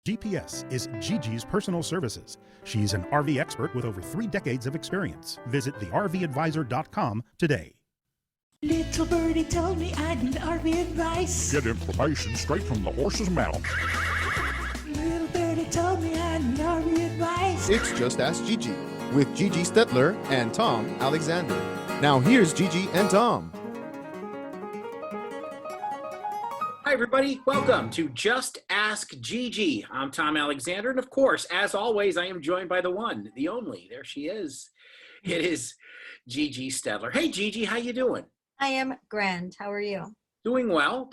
GPS is Gigi's personal services. She's an RV expert with over 3 decades of experience. Visit thervadvisor.com today. Little birdie told me I'd need RV advice. Get information straight from the horse's mouth. Little birdie told me I'd need RV advice. It's Just Ask Gigi with Gigi Stetler and Tom Alexander. Now here's Gigi and Tom. Hi, everybody. Welcome to Just Ask Gigi. I'm Tom Alexander, and of course, as always, I am joined by the one, the only. There she is. It is Gigi Stetler. Hey, Gigi, how you doing? I am grand. How are you? Doing well,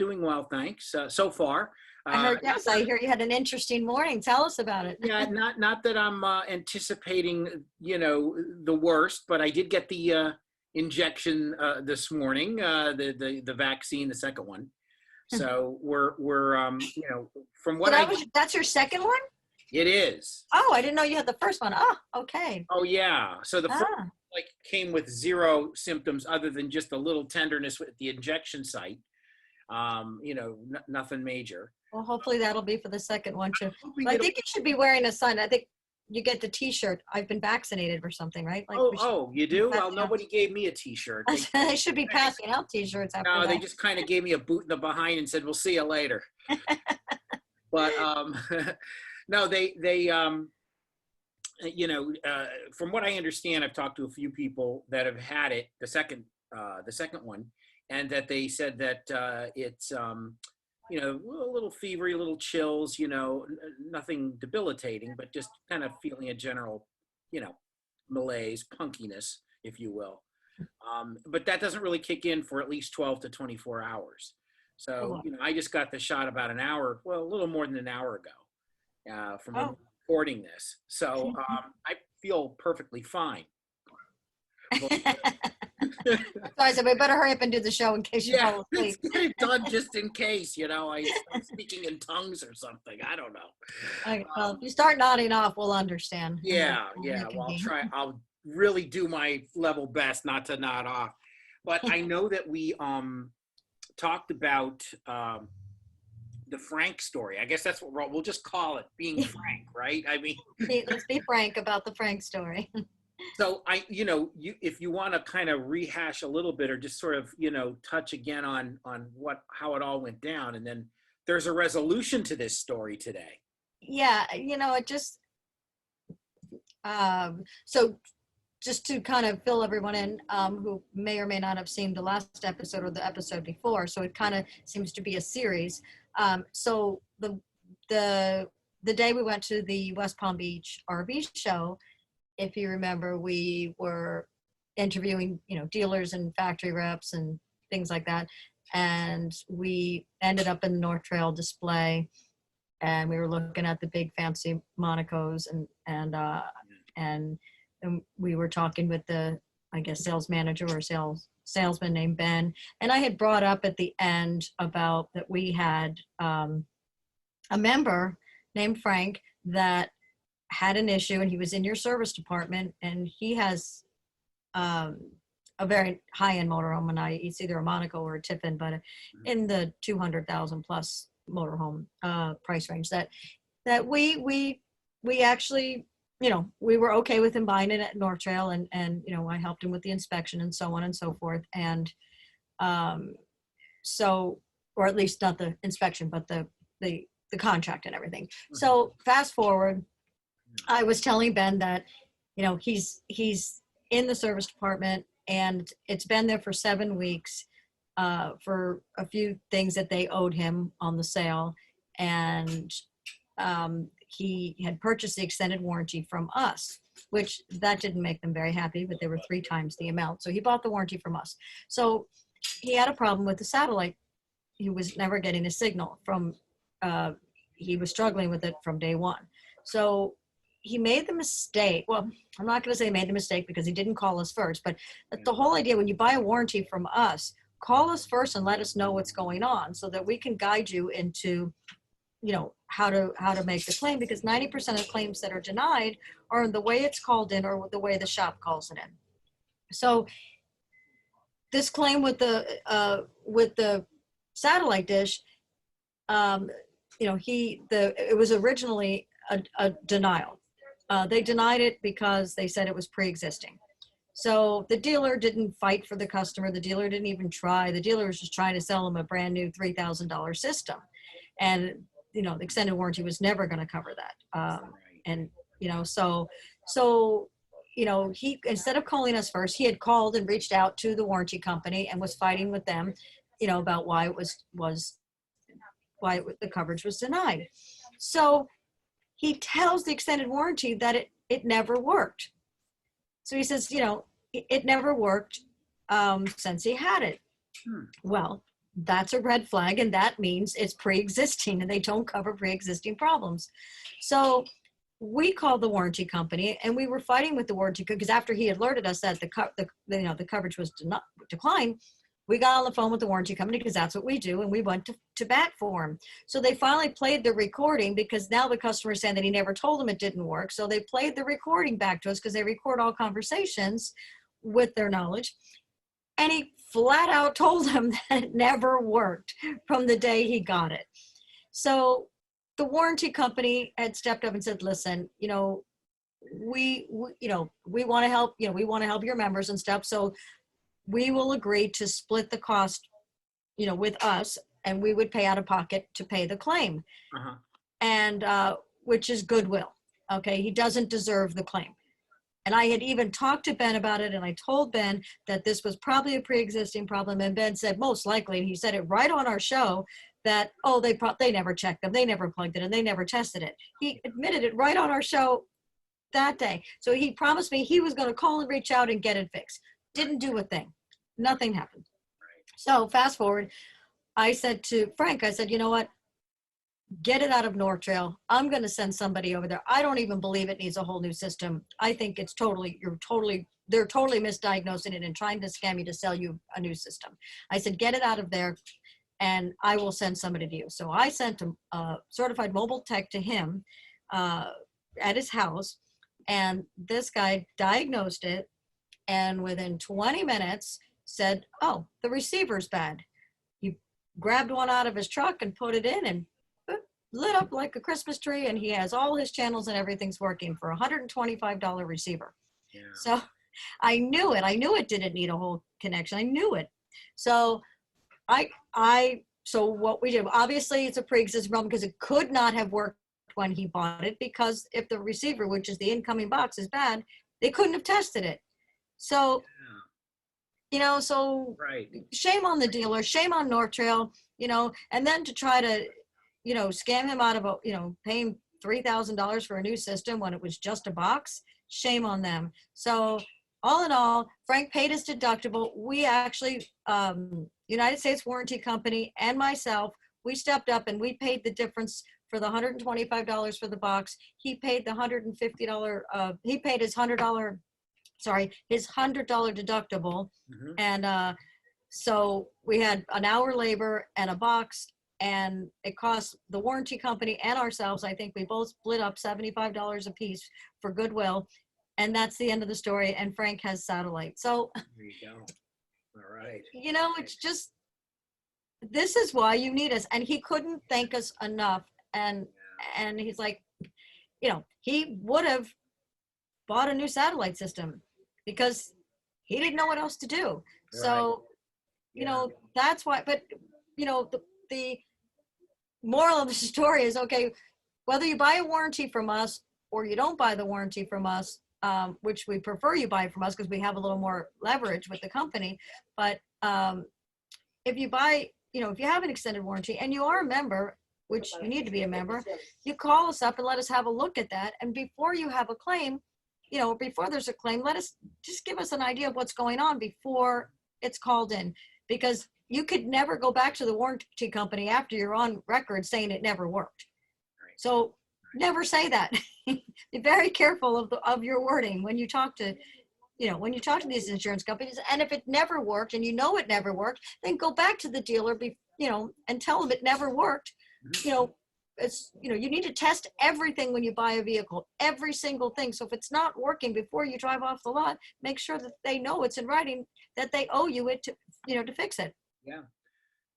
thanks. So far. I hear you had an interesting morning. Tell us about it. Yeah, not that I'm anticipating, the worst, but I did get the injection this morning, the vaccine, the second one. So we're from what that's your second one? It is. Oh, I didn't know you had the first one. Oh, okay. Oh yeah. So the first came with zero symptoms other than just a little tenderness with the injection site. Nothing major. Well, hopefully that'll be for the second one too. But I think you should be wearing a sign. I think you get the T-shirt. I've been vaccinated or something, right? Like you do? Well, nobody gave me a T-shirt. They should be passing out T-shirts after that. They just kind of gave me a boot in the behind and said, "We'll see you later." But no, they from what I understand, I've talked to a few people that have had it, the second one, and that they said that it's a little fevery, a little chills, nothing debilitating, but just kind of feeling a general, malaise, punkiness, if you will. But that doesn't really kick in for at least 12 to 24 hours. So, I just got the shot about a little more than an hour ago from recording this. So I feel perfectly fine. So I said, we better hurry up and do the show in case you fall asleep. Let's get it done just in case, I'm speaking in tongues or something. I don't know. Well, if you start nodding off, we'll understand. Yeah. Well, I'll really do my level best not to nod off. But I know that we talked about the Frank story. I guess that's what we'll just call it, being Frank, right? I mean, let's be frank about the Frank story. So if you want to kind of rehash a little bit or just sort of, touch again on how it all went down, and then there's a resolution to this story today. Yeah. It just, so just to kind of fill everyone in who may or may not have seen the last episode or the episode before. So it kind of seems to be a series. So the day we went to the West Palm Beach RV show, if you remember, we were interviewing, dealers and factory reps and things like that. And we ended up in the North Trail display, and we were looking at the big fancy Monacos and we were talking with the, I guess, sales manager or salesman named Ben. And I had brought up at the end about that we had a member named Frank that had an issue, and he was in your service department, and he has a very high-end motorhome, and it's either a Monaco or a Tiffin, but in the 200,000 plus motorhome price range that we actually, we were okay with him buying it at North Trail, and I helped him with the inspection and so on and so forth. And so, or at least not the inspection, but the contract and everything. So fast forward, I was telling Ben that, he's in the service department, and it's been there for 7 weeks for a few things that they owed him on the sale. And he had purchased the extended warranty from us, which that didn't make them very happy, but they were 3 times the amount. So he bought the warranty from us. So he had a problem with the satellite. He was never getting a signal from, he was struggling with it from day one. So he made the mistake. Well, I'm not going to say he made the mistake because he didn't call us first, but the whole idea, when you buy a warranty from us, call us first and let us know what's going on so that we can guide you into, how to make the claim, because 90% of claims that are denied are the way it's called in or the way the shop calls it in. So this claim with the satellite dish, it was originally a denial. They denied it because they said it was pre-existing. So the dealer didn't fight for the customer. The dealer didn't even try. The dealer was just trying to sell them a brand new $3,000 system. And, the extended warranty was never going to cover that. And, he, instead of calling us first, he had called and reached out to the warranty company and was fighting with them, about why the coverage was denied. So he tells the extended warranty that it never worked. So he says, it never worked since he had it. Well, that's a red flag, and that means it's pre-existing, and they don't cover pre-existing problems. So we called the warranty company, and we were fighting with the warranty because after he alerted us that the coverage was declined, we got on the phone with the warranty company because that's what we do, and we went to bat for him. So they finally played the recording because now the customer is saying that he never told them it didn't work. So they played the recording back to us because they record all conversations with their knowledge. And he flat out told them that it never worked from the day he got it. So the warranty company had stepped up and said, listen, we want to help, we want to help your members and stuff. So we will agree to split the cost, with us, and we would pay out of pocket to pay the claim. And which is goodwill. Okay. He doesn't deserve the claim. And I had even talked to Ben about it, and I told Ben that this was probably a pre-existing problem. And Ben said, most likely, and he said it right on our show, that, they never checked them. They never plugged it in. They never tested it. He admitted it right on our show that day. So he promised me he was going to call and reach out and get it fixed. Didn't do a thing. Nothing happened. So fast forward, I said to Frank, I said, you know what? Get it out of North Trail. I'm going to send somebody over there. I don't even believe it needs a whole new system. I think it's they're totally misdiagnosing it and trying to scam you to sell you a new system. I said, get it out of there and I will send somebody to you. So I sent a certified mobile tech to him at his house, and this guy diagnosed it, and within 20 minutes said, oh, the receiver's bad. He grabbed one out of his truck and put it in, and lit up like a Christmas tree, and he has all his channels and everything's working for a $125 receiver. Yeah. So I knew it. I knew it didn't need a whole connection. I knew it. So so what we did, obviously it's a pre-existing problem because it could not have worked when he bought it, because if the receiver, which is the incoming box, is bad, they couldn't have tested it. So, so right. Shame on the dealer, shame on North Trail, and then to try to, scam him out of, paying $3,000 for a new system when it was just a box. Shame on them. So all in all, Frank paid his deductible. We actually, United States Warranty Company and myself, we stepped up and we paid the difference for the $125 for the box. He paid the $150, he paid his $100 deductible. And so we had an hour labor and a box, and it cost the warranty company and ourselves, I think we both split up $75 a piece for goodwill. And that's the end of the story. And Frank has satellite. So there you go. All right. It's just, this is why you need us. And he couldn't thank us enough. And he's like, he would have bought a new satellite system because he didn't know what else to do. Right. So, that's why, but the moral of the story is, okay, whether you buy a warranty from us or you don't buy the warranty from us, which we prefer you buy from us because we have a little more leverage with the company. But if you buy, if you have an extended warranty and you are a member, which you need to be a member, you call us up and let us have a look at that. And before you have a claim, before there's a claim, just give us an idea of what's going on before it's called in, because you could never go back to the warranty company after you're on record saying it never worked. So never say that. Be very careful of your wording when you talk to, these insurance companies. And if it never worked and it never worked, then go back to the dealer, and tell them it never worked. You need to test everything when you buy a vehicle, every single thing. So if it's not working before you drive off the lot, make sure that they know it's in writing that they owe you it to fix it. Yeah.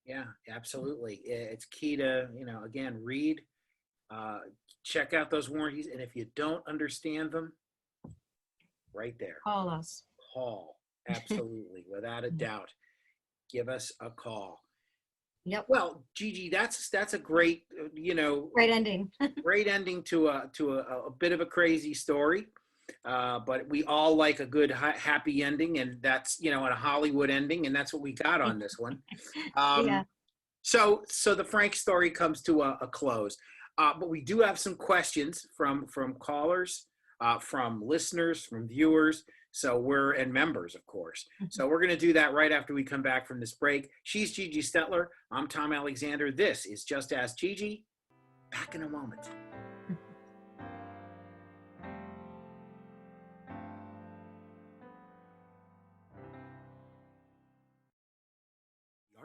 Yeah, absolutely. It's key to, again, read, uh, check out those warranties. And if you don't understand them, right there, Call us. call. Absolutely. Without a doubt. Give us a call. Yep. Well, Gigi, that's a great, Great ending. great ending to a bit of a crazy story. But we all like a good happy ending, and that's a Hollywood ending, and that's what we got on this one. Yeah. So the Frank story comes to a close, but we do have some questions from callers, from listeners, from viewers. And members, of course. So we're going to do that right after we come back from this break. She's Gigi Stetler. I'm Tom Alexander. This is Just Ask Gigi. Back in a moment.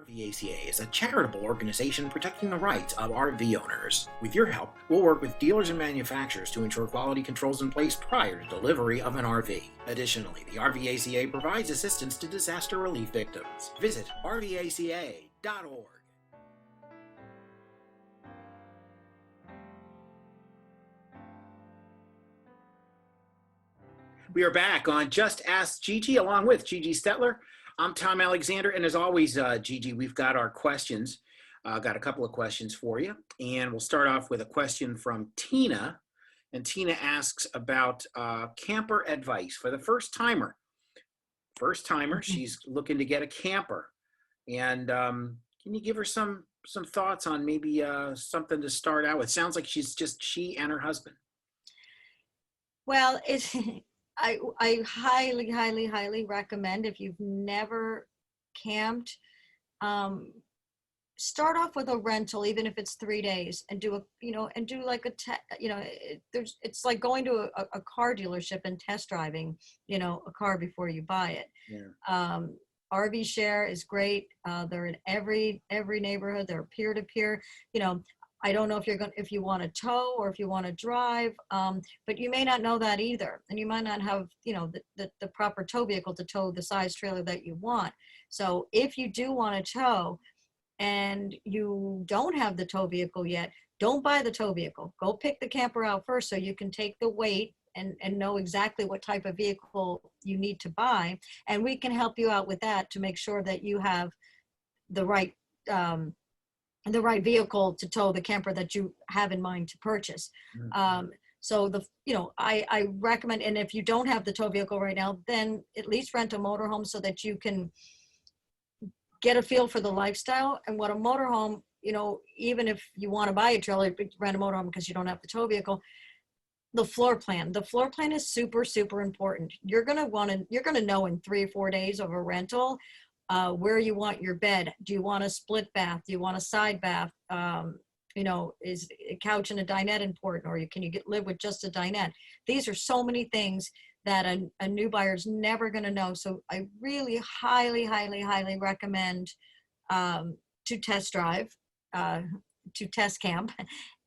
The RVACA is a charitable organization protecting the rights of RV owners. With your help, we'll work with dealers and manufacturers to ensure quality controls in place prior to delivery of an RV. Additionally, the RVACA provides assistance to disaster relief victims. Visit rvaca.org. We are back on Just Ask Gigi along with Gigi Stetler. I'm Tom Alexander, and as always, Gigi, we've got our questions. Got a couple of questions for you, and we'll start off with a question from Tina, and Tina asks about camper advice for the first timer. She's looking to get a camper, and can you give her some thoughts on maybe something to start out with? Sounds like she's just she and her husband. Well, I highly, highly, highly recommend, if you've never camped, start off with a rental, even if it's 3 days, and do like it's like going to a car dealership and test driving, a car before you buy it. Yeah. RV Share is great. They're in every neighborhood. They're peer to peer. I don't know if you want to tow or if you want to drive, but you may not know that either, and you might not have the proper tow vehicle to tow the size trailer that you want. So if you do want to tow and you don't have the tow vehicle yet, don't buy the tow vehicle. Go pick the camper out first so you can take the weight and know exactly what type of vehicle you need to buy, and we can help you out with that to make sure that you have the right vehicle to tow the camper that you have in mind to purchase. So I recommend, and if you don't have the tow vehicle right now, then at least rent a motorhome so that you can get a feel for the lifestyle and what a motorhome, even if you want to buy a trailer, rent a motorhome because you don't have the tow vehicle. The floor plan is super, super important. You're going to know in 3 or 4 days of a rental where you want your bed. Do you want a split bath? Do you want a side bath? Is a couch and a dinette important, or can you live with just a dinette? These are so many things that a new buyer is never going to know. So I really highly, highly, highly recommend to test drive, to test camp.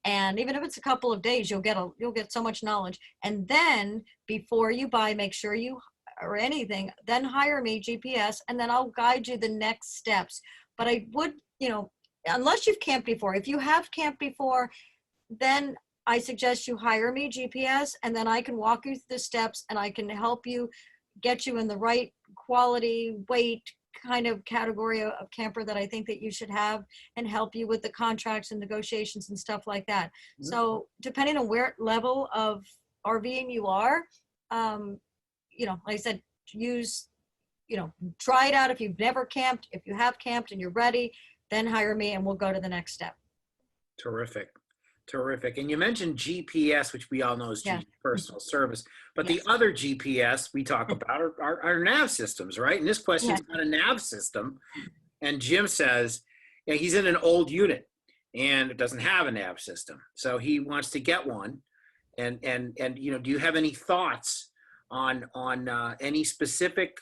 And even if it's a couple of days, you'll get so much knowledge. And then before you buy, make sure or anything, then hire me, GPS, and then I'll guide you the next steps. But I would, unless you've camped before, if you have camped before, then I suggest you hire me, GPS, and then I can walk you through the steps and I can help you get you in the right quality, weight, kind of category of camper that I think that you should have, and help you with the contracts and negotiations and stuff like that. Mm-hmm. So depending on where level of RVing you are, like I said, try it out. If you've never camped, if you have camped and you're ready, then hire me and we'll go to the next step. Terrific. And you mentioned GPS, which we all know is personal service, but the other GPS we talk about are nav systems, right? And this question's about a nav system. And Jim says, he's in an old unit and it doesn't have a nav system. So he wants to get one. And do you have any thoughts on any specific,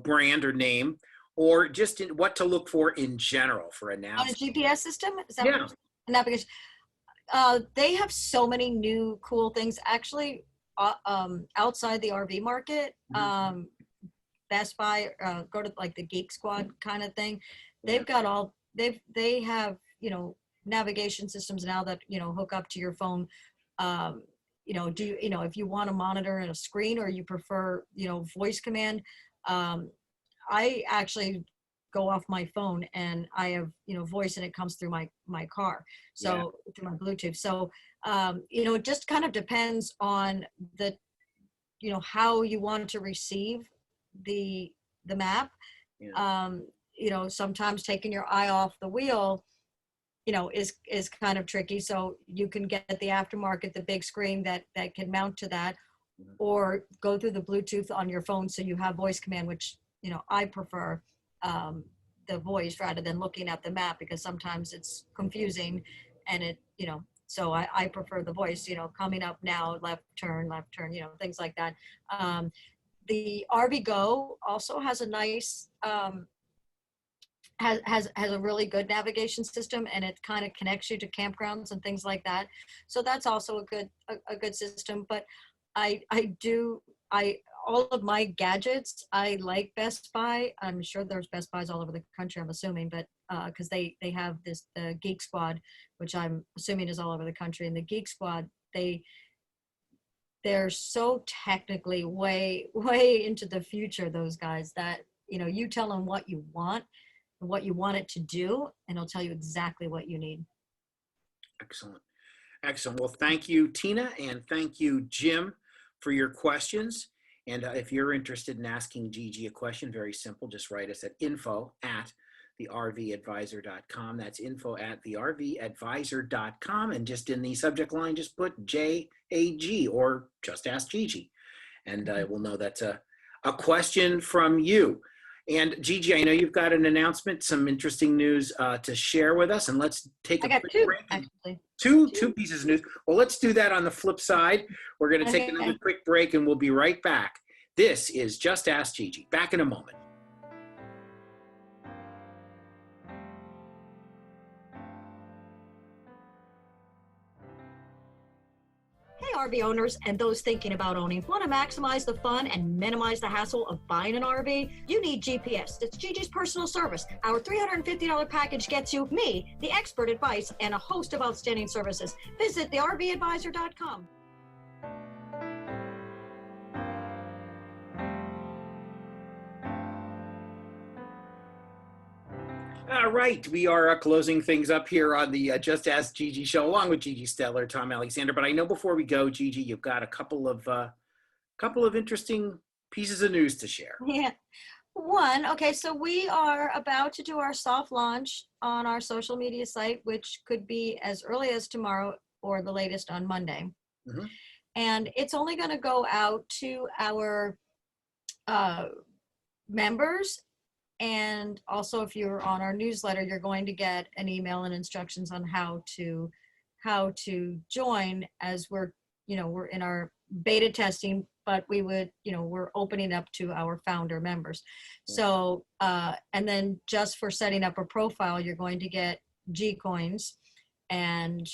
brand or name, or just what to look for in general for a nav? On a GPS system? Is that yeah. Navigation. They have so many new cool things actually outside the RV market. Best Buy, go to like the Geek Squad kind of thing. they've got all, they have, navigation systems now that, hook up to your phone. If you want to monitor in a screen or you prefer, voice command, I actually go off my phone and I have, voice, and it comes through my car. So through my Bluetooth. So, it just kind of depends on the, how you want to receive the map. Sometimes taking your eye off the wheel, is kind of tricky. So you can get the aftermarket, the big screen that can mount to that, or go through the Bluetooth on your phone. So you have voice command, which, I prefer the voice rather than looking at the map, because sometimes it's confusing and so I prefer the voice, coming up now, left turn, things like that. The RV Go also has a nice, has a really good navigation system, and it kind of connects you to campgrounds and things like that. So that's also a good system. But all of my gadgets, I like Best Buy. I'm sure there's Best Buys all over the country, I'm assuming, but because they have this Geek Squad, which I'm assuming is all over the country. And the Geek Squad, they're so technically way into the future, those guys, that you tell them what you want it to do, and it'll tell you exactly what you need. Excellent. Well, thank you, Tina, and thank you, Jim, for your questions. And if you're interested in asking Gigi a question, very simple, just write us at info@thervadvisor.com. That's info@thervadvisor.com. And just in the subject line, just put JAG or just ask Gigi. And we'll know that's a question from you. And Gigi, I know you've got an announcement, some interesting news to share with us. And let's take a quick break. Actually. Two pieces of news. Well, let's do that on the flip side. We're going to take another quick break, and we'll be right back. This is Just Ask Gigi. Back in a moment. Hey, RV owners and those thinking about owning. Want to maximize the fun and minimize the hassle of buying an RV? You need GPS. It's Gigi's personal service. Our $350 package gets you me, the expert advice, and a host of outstanding services. Visit thervadvisor.com. All right, we are closing things up here on the Just Ask Gigi show, along with Gigi Stetler, Tom Alexander. But I know before we go, Gigi, you've got a couple of interesting pieces of news to share. Yeah. One, okay, so we are about to do our soft launch on our social media site, which could be as early as tomorrow or the latest on Monday. Mm-hmm. And it's only going to go out to our members. And also, if you're on our newsletter, you're going to get an email and instructions on how to join, as we're in our beta testing, but we're opening up to our founder members. So, and then just for setting up a profile, you're going to get G coins, and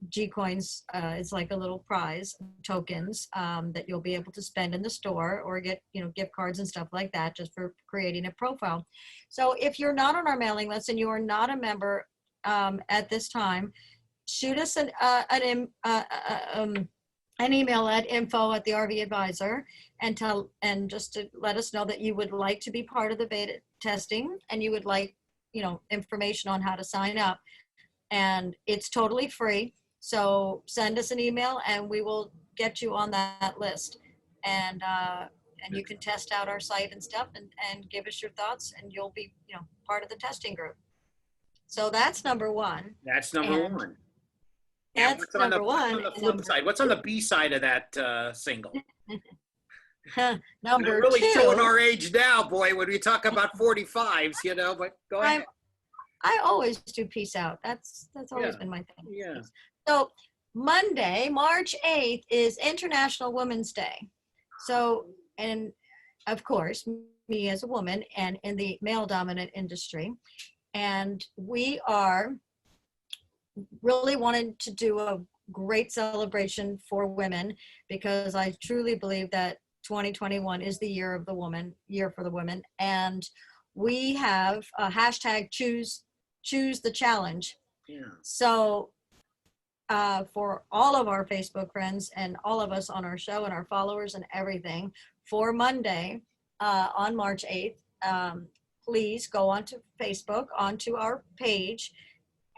G coins is like a little prize tokens that you'll be able to spend in the store, or get gift cards and stuff like that, just for creating a profile. So if you're not on our mailing list and you are not a member at this time, shoot us an email at info@thervadvisor and just to let us know that you would like to be part of the beta testing, and you would like information on how to sign up. And it's totally free. So send us an email and we will get you on that list. And you can test out our site and stuff, and give us your thoughts, and you'll be, part of the testing group. So that's number one. That's number one. That's what's on number one. What's on the flip side? What's on the B side of that single? Number We're really two, showing our age now, boy, when we talk about 45s, but go ahead. I always do peace out. That's always been my thing. Yeah. So Monday, March 8th is International Women's Day. So, and of course, me as a woman and in the male dominant industry, and we are really wanted to do a great celebration for women, because I truly believe that 2021 is the year for the women. And we have a hashtag choose the challenge. Yeah. So for all of our Facebook friends and all of us on our show and our followers and everything, for Monday on March 8th, please go onto Facebook, onto our page,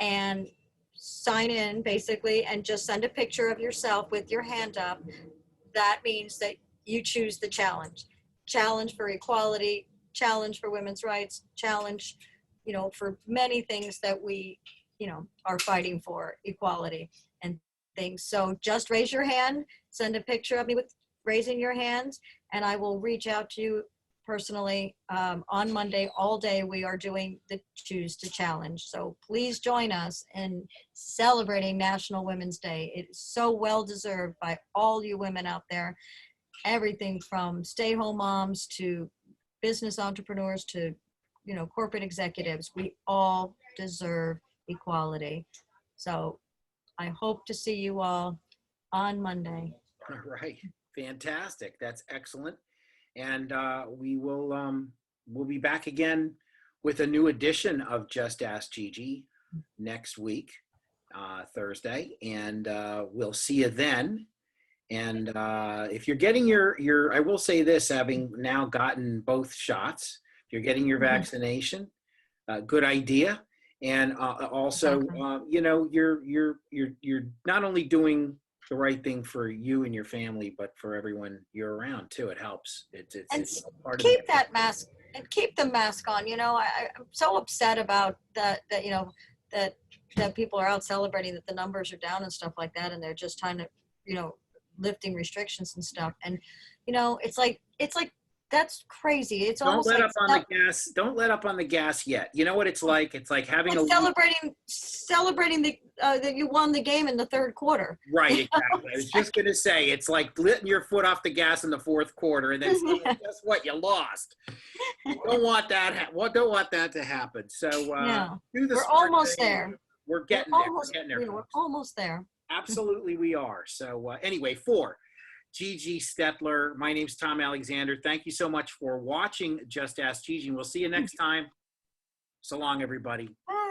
and sign in basically, and just send a picture of yourself with your hand up. That means that you choose the challenge for equality, challenge for women's rights, challenge, for many things that we, are fighting for, equality and things. So just raise your hand, send a picture of me with raising your hands, and I will reach out to you personally. On Monday all day we are doing the Choose to Challenge, so please join us in celebrating National Women's Day. It is so well deserved by all you women out there, everything from stay-home moms to business entrepreneurs to corporate executives. We all deserve equality. So I hope to see you all on Monday. All right, fantastic. That's excellent. And we will we'll be back again with a new edition of Just Ask Gigi next week, Thursday, and we'll see you then. And if you're getting your, I will say this, having now gotten both shots, if you're getting your vaccination, good idea. And also, you're not only doing the right thing for you and your family, but for everyone you're around too. It helps. It's part of keep that mask and keep the mask on. I'm so upset about that people are out celebrating that the numbers are down and stuff like that, and they're just trying to, lifting restrictions and stuff. And it's like that's crazy. It's almost don't let like up on the gas. Don't let up on the gas yet. You know what it's like? It's like having celebrating that you won the game in the third quarter. Right, exactly. I was just going to say, it's like letting your foot off the gas in the fourth quarter, and then suddenly, guess what? You lost. Don't want that. Don't want that to happen. So do the we're almost there. We're getting there. We're almost there. Absolutely, we are. So anyway, for Gigi Stetler, my name's Tom Alexander. Thank you so much for watching Just Ask Gigi. We'll see you next time. So long, everybody. Bye.